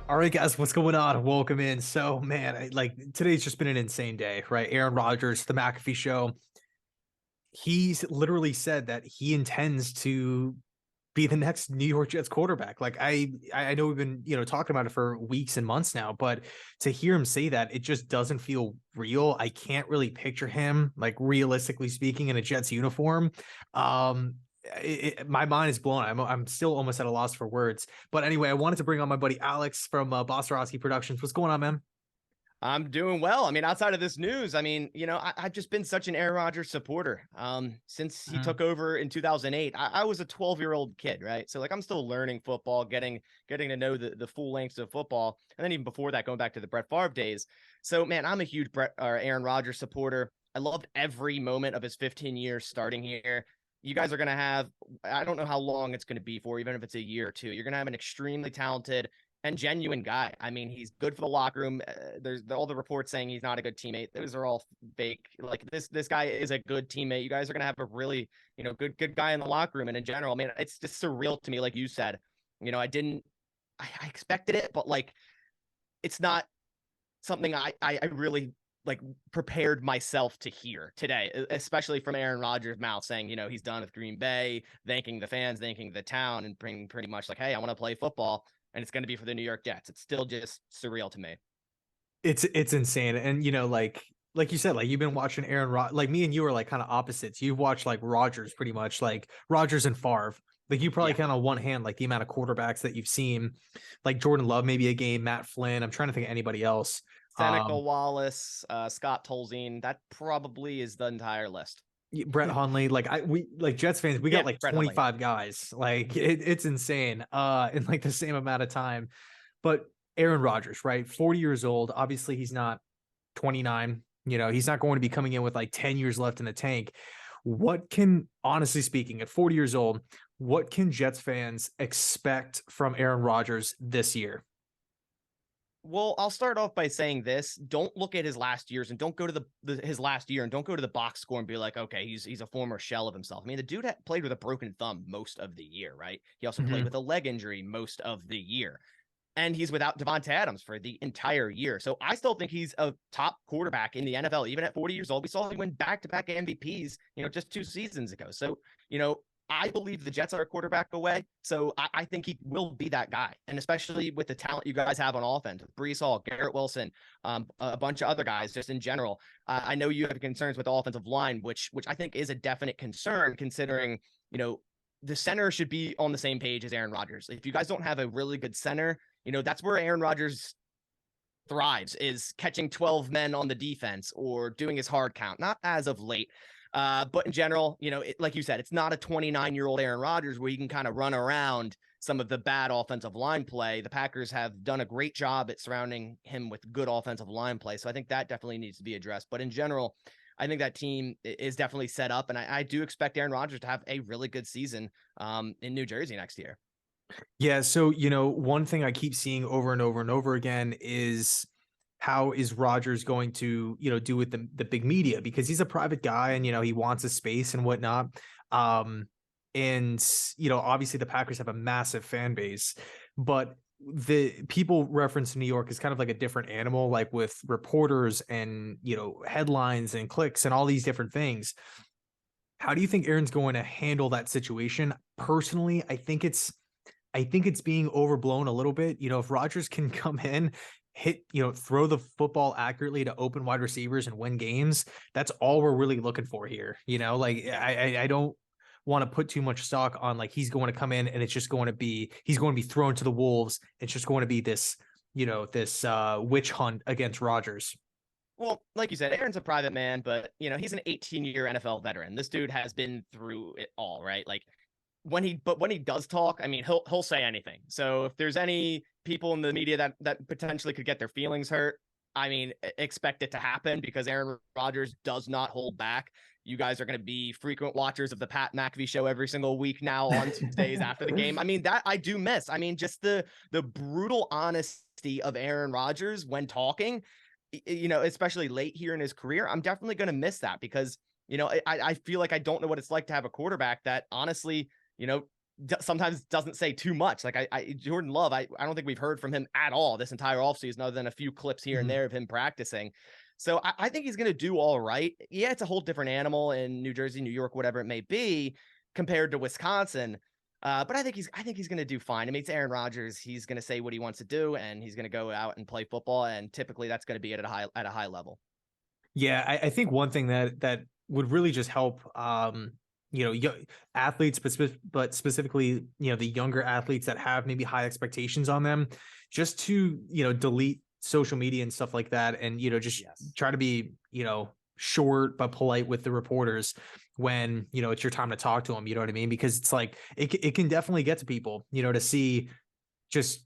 All right, guys, what's going on? Welcome in. So, man, today's just been an insane day, right? Aaron Rodgers, the McAfee show. He's literally said that he intends to be the next New York Jets quarterback. I know we've been, talking about it for weeks and months now, but to hear him say that, it just doesn't feel real. I can't really picture him, like realistically speaking, in a Jets uniform. My mind is blown. I'm still almost at a loss for words. But anyway, I wanted to bring on my buddy Alex from Basaraski Productions. What's going on, man? I'm doing well. I mean, outside of this news, I've just been such an Aaron Rodgers supporter. Since he Mhm. took over in 2008, I was a 12-year-old kid, right? So like I'm still learning football, getting to know the full lengths of football. And then even before that, going back to the Brett Favre days. So man, I'm a huge Aaron Rodgers supporter. I loved every moment of his 15 years starting here. You guys are going to have, I don't know how long it's going to be for, even if it's a year or two. You're going to have an extremely talented and genuine guy. I mean, he's good for the locker room. There's all the reports saying he's not a good teammate. Those are all fake. Like this guy is a good teammate. You guys are gonna have a really good guy in the locker room. And in general, I mean, it's just surreal to me. Like you said, I expected it, but like it's not something I really like prepared myself to hear today, especially from Aaron Rodgers' mouth saying, he's done with Green Bay, thanking the fans, thanking the town, and bringing pretty much like, hey, I want to play football, and it's going to be for the New York Jets. It's still just surreal to me. It's insane, and like you said, like you've been watching like me and you are like kind of opposites. You've watched like Rodgers pretty much, like Rodgers and Favre. Like you probably Yeah. count on one hand like the amount of quarterbacks that you've seen, like Jordan Love, maybe a game, Matt Flynn. I'm trying to think of anybody else. Seneca Wallace, Scott Tolzien. That probably is the entire list. Brett Hundley, we like Jets fans, we got Yeah, like Brett Hundley. Yeah. 25 guys. Like it's insane in like the same amount of time. But Aaron Rodgers, right? 40 years old. Obviously, he's not 29. He's not going to be coming in with like 10 years left in the tank. What can, honestly speaking, at 40 years old, what can Jets fans expect from Aaron Rodgers this year? Well, I'll start off by saying this: don't look at his last years and don't go to his last year and don't go to the box score and be like, okay, he's a former shell of himself. I mean, the dude played with a broken thumb most of the year, right? He also played Mhm. with a leg injury most of the year. And he's without Devonta Adams for the entire year. So I still think he's a top quarterback in the NFL, even at 40 years old. We saw him win back-to-back MVPs, just 2 seasons ago. So, I believe the Jets are a quarterback away. So I think he will be that guy. And especially with the talent you guys have on offense, with Brees Hall, Garrett Wilson, a bunch of other guys just in general. I know you have concerns with the offensive line, which I think is a definite concern considering, the center should be on the same page as Aaron Rodgers. If you guys don't have a really good center, that's where Aaron Rodgers thrives, is catching 12 men on the defense or doing his hard count. Not as of late, but in general, like you said, it's not a 29-year-old Aaron Rodgers where you can kind of run around some of the bad offensive line play. The Packers have done a great job at surrounding him with good offensive line play. So I think that definitely needs to be addressed. But in general, I think that team is definitely set up. And I do expect Aaron Rodgers to have a really good season in New Jersey next year. Yeah, so one thing I keep seeing over and over and over again is how is Rogers going to, do with the big media because he's a private guy and he wants a space and whatnot. And obviously the Packers have a massive fan base, but the people reference New York is kind of like a different animal, like with reporters and headlines and clicks and all these different things. How do you think Aaron's going to handle that situation? Personally, I think it's being overblown a little bit. If Rodgers can come in, hit, throw the football accurately to open wide receivers and win games, that's all we're really looking for here. Like I don't want to put too much stock on like he's going to come in and it's just going to be he's going to be thrown to the wolves. It's just going to be this witch hunt against Rodgers. Well, like you said, Aaron's a private man, but he's an 18-year NFL veteran. This dude has been through it all, right? Like when he does talk, I mean, he'll say anything. So if there's any people in the media that potentially could get their feelings hurt, I mean, expect it to happen because Aaron Rodgers does not hold back. You guys are going to be frequent watchers of the Pat McAfee show every single week now on Tuesdays after the game. I mean, that I do miss. I mean, just the brutal honesty of Aaron Rodgers when talking, especially late here in his career. I'm definitely going to miss that because, I feel like I don't know what it's like to have a quarterback that honestly, sometimes doesn't say too much. Like Jordan Love, I don't think we've heard from him at all this entire offseason, other than a few clips here and there of him practicing. So I think he's going to do all right. Yeah, it's a whole different animal in New Jersey, New York, whatever it may be, compared to Wisconsin. But I think he's going to do fine. I mean, it's Aaron Rodgers. He's going to say what he wants to do, and he's going to go out and play football. And typically, that's going to be at a high level. Yeah, I think one thing that would really just help, athletes, but specifically, the younger athletes that have maybe high expectations on them, just to, delete social media and stuff like that. And, just try to be, short but polite with the reporters when, it's your time to talk to them. You know what I mean? Because it's like, it can definitely get to people, to see just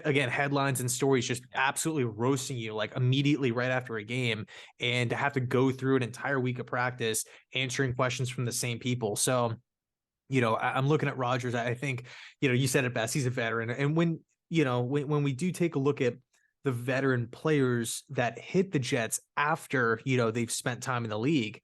again, headlines and stories just absolutely roasting you like immediately right after a game, and to have to go through an entire week of practice answering questions from the same people. So, I'm looking at Rodgers. I think, you said it best. He's a veteran. And when we do take a look at the veteran players that hit the Jets after, they've spent time in the league,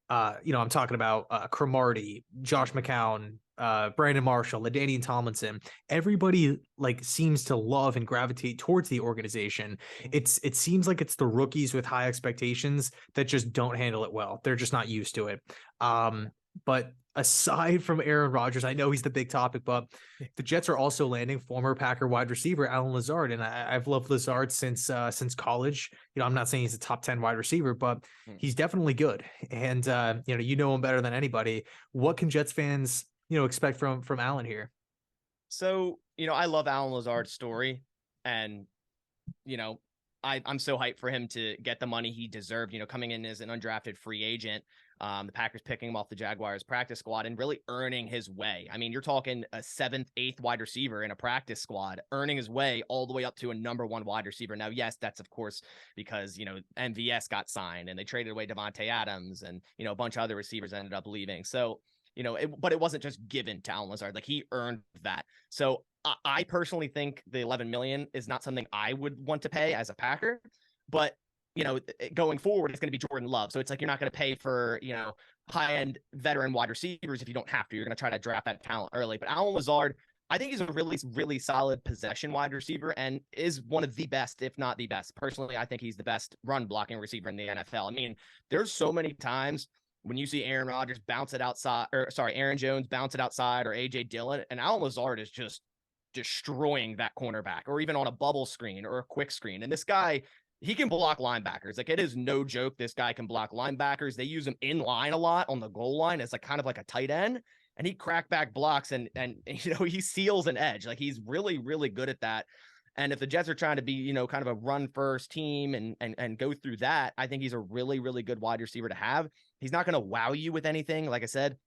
I'm talking about Cromartie, Josh McCown, Brandon Marshall, LaDainian Tomlinson. Everybody like seems to love and gravitate towards the organization. It seems like it's the rookies with high expectations that just don't handle it well. They're just not used to it. But aside from Aaron Rodgers, I know he's the big topic, but the Jets are also landing former Packer wide receiver Alan Lazard, and I've loved Lazard since college. I'm not saying he's a top 10 wide receiver, but he's definitely good. And you know him better than anybody. What can Jets fans expect from Alan here? So I love Alan Lazard's story, and I'm so hyped for him to get the money he deserved. Coming in as an undrafted free agent. The Packers picking him off the Jaguars practice squad and really earning his way. I mean, you're talking a 7th, 8th wide receiver in a practice squad, earning his way all the way up to a number 1 wide receiver. Now, yes, that's of course because, MVS got signed and they traded away Devontae Adams, and, a bunch of other receivers ended up leaving. So, but it wasn't just given to Alan Lazard. Like, he earned that. So I personally think the $11 million is not something I would want to pay as a Packer, but going forward, it's going to be Jordan Love. So it's like, you're not going to pay for, high-end veteran wide receivers if you don't have to. You're going to try to draft that talent early. But Alan Lazard, I think he's a really, really solid possession wide receiver and is one of the best, if not the best. Personally, I think he's the best run blocking receiver in the NFL. I mean, there's so many times when you see Aaron Rodgers bounce it outside, Aaron Jones bounce it outside, or A.J. Dillon, and Alan Lazard is just destroying that cornerback, or even on a bubble screen or a quick screen. And this guy, he can block linebackers. Like, it is no joke. This guy can block linebackers. They use him in line a lot on the goal line as kind of like a tight end, and he crack back blocks and he seals an edge. Like, he's really, really good at that. And if the Jets are trying to be, kind of a run first team and go through that, I think he's a really, really good wide receiver to have. He's not going to wow you with anything. Like I said,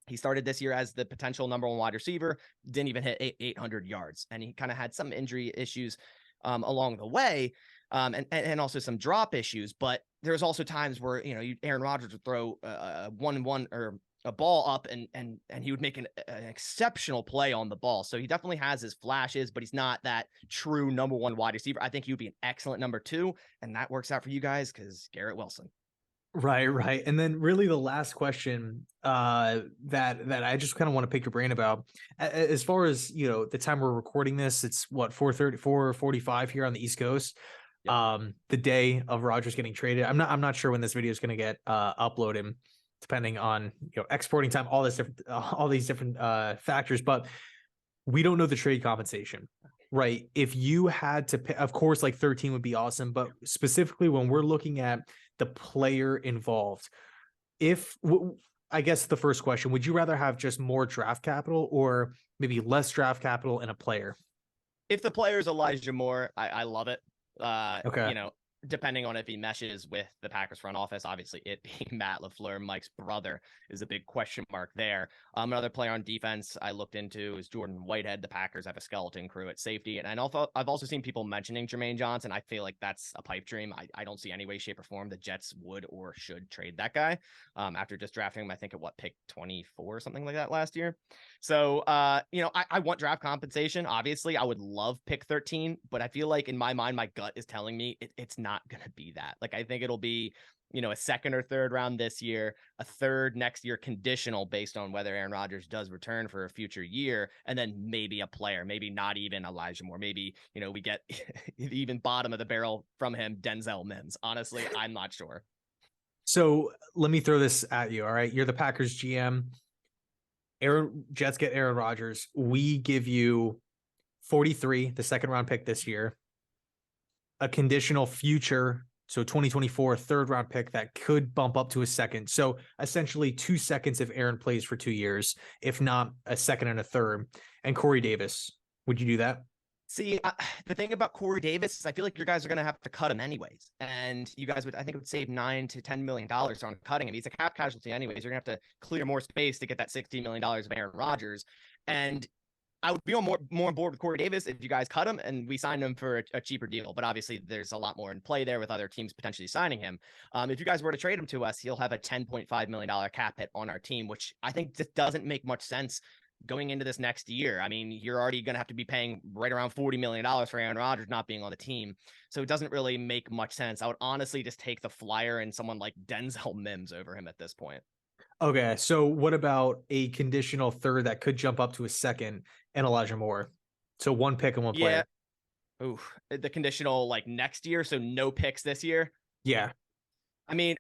he started this year as the potential number 1 wide receiver, didn't even hit 800 yards. And he kind of had some injury issues along the way. And also some drop issues, but there's also times where, Aaron Rodgers would throw a 1-1 or a ball up and he would make an exceptional play on the ball. So he definitely has his flashes, but he's not that true number 1 wide receiver. I think he would be an excellent number 2, and that works out for you guys because Garrett Wilson. Right. And then really the last question that I just kind of want to pick your brain about, as far as, the time we're recording this, it's what, 4:45 here on the East Coast. Yep. The day of Rodgers getting traded. I'm not sure when this video is going to get uploaded, depending on exporting time, all these different factors. But we don't know the trade compensation, right? If you had to pay, of course, like 13 would be awesome, but specifically when we're looking at the player involved, I guess the first question, would you rather have just more draft capital or maybe less draft capital in a player? If the player is Elijah Moore, I love it. Okay. Depending on if he meshes with the Packers front office, obviously it being Matt LaFleur, Mike's brother, is a big question mark there. Another player on defense I looked into is Jordan Whitehead. The Packers have a skeleton crew at safety. And I've also seen people mentioning Jermaine Johnson. I feel like that's a pipe dream. I don't see any way, shape, or form the Jets would or should trade that guy after just drafting him, I think, at pick 24 or something like that last year. So, I want draft compensation. Obviously, I would love pick 13, but I feel like in my mind, my gut is telling me it's not going to be that. Like, I think it'll be a second or third round this year, a third next year conditional based on whether Aaron Rodgers does return for a future year, and then maybe a player, maybe not even Elijah Moore. Maybe, we get even bottom of the barrel from him, Denzel Mims. Honestly, I'm not sure. So let me throw this at you. All right. You're the Packers GM. Jets get Aaron Rodgers. We give you 43, the second round pick this year, a conditional future, so 2024 third round pick that could bump up to a second. So essentially 2 seconds if Aaron plays for 2 years, if not a second and a third. And Corey Davis, would you do that? See, the thing about Corey Davis is I feel like your guys are going to have to cut him anyways. And you guys I think it would save $9 to $10 million on cutting him. He's a cap casualty anyways. You're going to have to clear more space to get that $60 million of Aaron Rodgers. And I would be more on board with Corey Davis if you guys cut him and we signed him for a cheaper deal. But obviously, there's a lot more in play there with other teams potentially signing him. If you guys were to trade him to us, he'll have a $10.5 million cap hit on our team, which I think just doesn't make much sense going into this next year. I mean, you're already going to have to be paying right around $40 million for Aaron Rodgers not being on the team. So it doesn't really make much sense. I would honestly just take the flyer and someone like Denzel Mims over him at this point. Okay, so what about a conditional third that could jump up to a second and Elijah Moore? So 1 pick and 1 player. Ooh, the conditional like next year, so no picks this year. Yeah. I mean,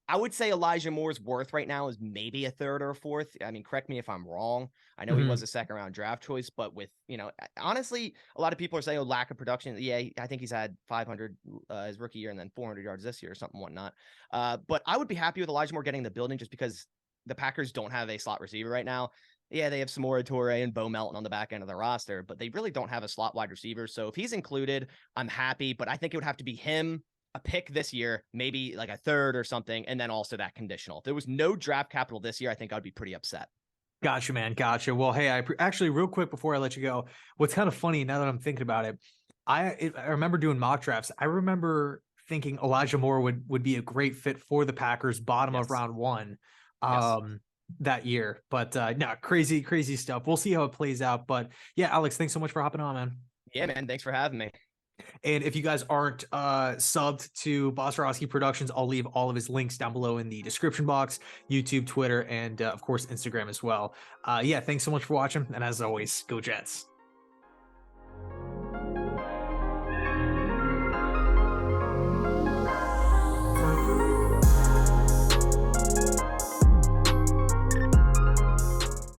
I would say Elijah Moore's worth right now is maybe a third or a fourth. I mean, correct me if I'm wrong. I know he was a second round draft choice, but with, honestly, a lot of people are saying lack of production. Yeah, I think he's had 500 his rookie year and then 400 yards this year or something whatnot. But I would be happy with Elijah Moore getting the building just because the Packers don't have a slot receiver right now. Yeah, they have Samora Toure and Bo Melton on the back end of the roster, but they really don't have a slot wide receiver. So if he's included, I'm happy, but I think it would have to be him, a pick this year, maybe like a third or something, and then also that conditional. If there was no draft capital this year, I think I'd be pretty upset. Gotcha, man. Gotcha. Well, hey, actually, real quick before I let you go, what's kind of funny now that I'm thinking about it, I remember doing mock drafts. I remember thinking Elijah Moore would be a great fit for the Packers, bottom of round 1 that year. But no, crazy stuff. We'll see how it plays out. But yeah, Alex, thanks so much for hopping on, man. Yeah, man. Thanks for having me. And if you guys aren't subbed to Basaraski Productions, I'll leave all of his links down below in the description box, YouTube, Twitter, and of course, Instagram as well. Yeah, thanks so much for watching. And as always, go Jets.